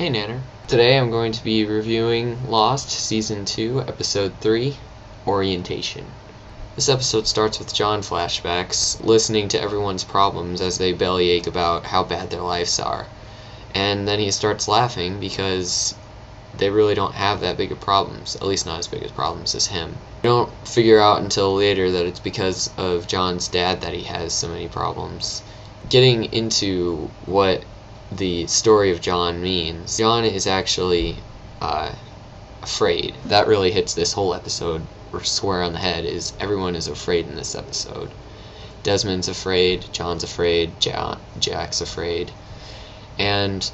Hey Nanner. Today I'm going to be reviewing Lost Season 2, Episode 3, Orientation. This episode starts with John flashbacks, listening to everyone's problems as they bellyache about how bad their lives are. And then he starts laughing because they really don't have that big of problems, at least not as big of problems as him. You don't figure out until later that it's because of John's dad that he has so many problems. Getting into what the story of John means, John is actually afraid. That really hits this whole episode square on the head. Is everyone is afraid in this episode. Desmond's afraid, John's afraid, Jack's afraid, and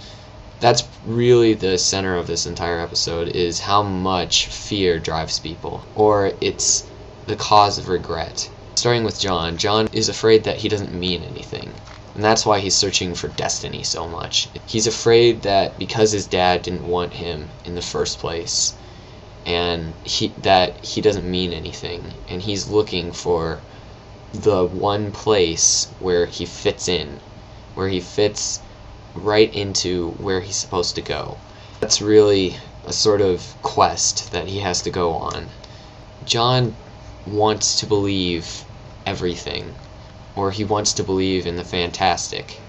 that's really the center of this entire episode, is how much fear drives people, or it's the cause of regret. Starting with John. John is afraid that he doesn't mean anything. And that's why he's searching for destiny so much. He's afraid that because his dad didn't want him in the first place, and that he doesn't mean anything, and he's looking for the one place where he fits in, where he fits right into where he's supposed to go. That's really a sort of quest that he has to go on. John wants to believe everything, or he wants to believe in the fantastic,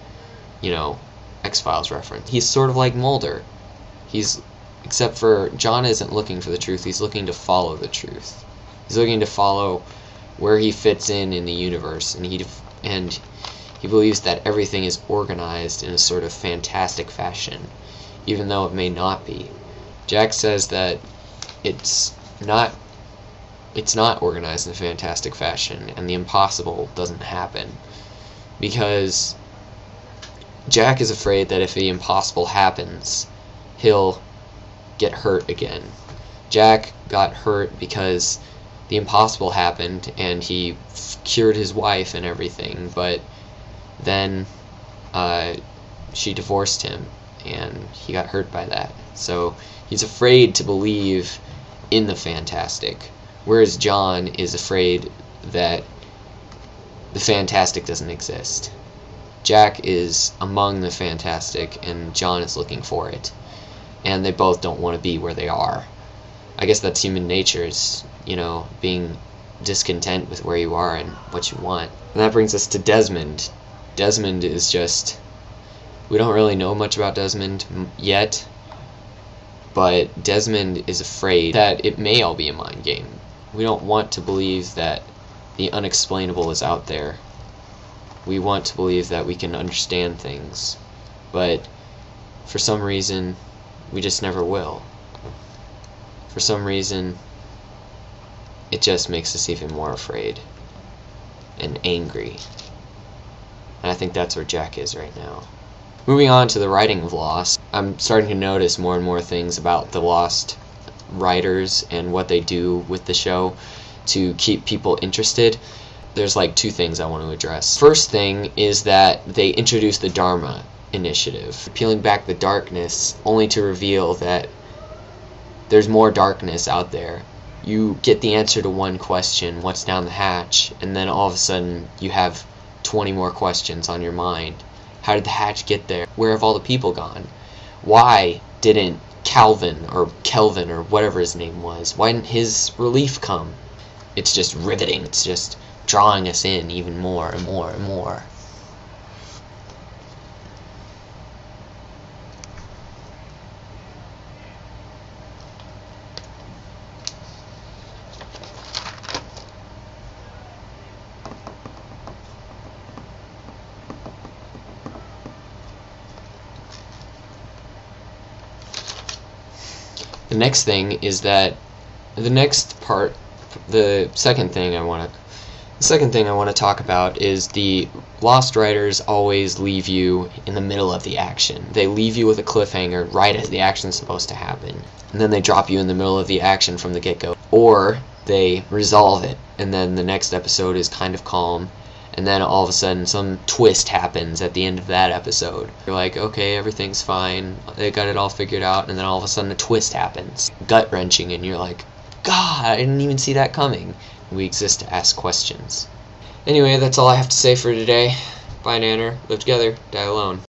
X-Files reference. He's sort of like Mulder. Except for John isn't looking for the truth, he's looking to follow the truth. He's looking to follow where he fits in the universe, and he believes that everything is organized in a sort of fantastic fashion, even though it may not be. Jack says that it's not organized in a fantastic fashion, and the impossible doesn't happen, because Jack is afraid that if the impossible happens, he'll get hurt again. Jack got hurt because the impossible happened, and he cured his wife and everything, but then she divorced him, and he got hurt by that. So he's afraid to believe in the fantastic. Whereas John is afraid that the fantastic doesn't exist. Jack is among the fantastic, and John is looking for it. And they both don't want to be where they are. I guess that's human nature, is, being discontent with where you are and what you want. And that brings us to Desmond. Desmond is just... we don't really know much about Desmond yet, but Desmond is afraid that it may all be a mind game. We don't want to believe that the unexplainable is out there. We want to believe that we can understand things, but for some reason, we just never will. For some reason, it just makes us even more afraid and angry. And I think that's where Jack is right now. Moving on to the writing of Lost, I'm starting to notice more and more things about the Lost writers and what they do with the show to keep people interested. There's two things I want to address. First thing is that they introduce the Dharma Initiative, peeling back the darkness only to reveal that there's more darkness out there. You get the answer to one question, what's down the hatch, and then all of a sudden you have 20 more questions on your mind. How did the hatch get there? Where have all the people gone? Why didn't Kelvin or whatever his name was, why didn't his relief come? It's just riveting. It's just drawing us in even more and more and more. The next thing is that the second thing I want to talk about is the Lost writers always leave you in the middle of the action. They leave you with a cliffhanger right as the action's supposed to happen, and then they drop you in the middle of the action from the get-go. Or they resolve it, and then the next episode is kind of calm, and then all of a sudden some twist happens at the end of that episode. You're like, okay, everything's fine, they got it all figured out, and then all of a sudden a twist happens. Gut-wrenching, and you're like, God, I didn't even see that coming. We exist to ask questions. Anyway, that's all I have to say for today. Bye, Nanner. Live together, die alone.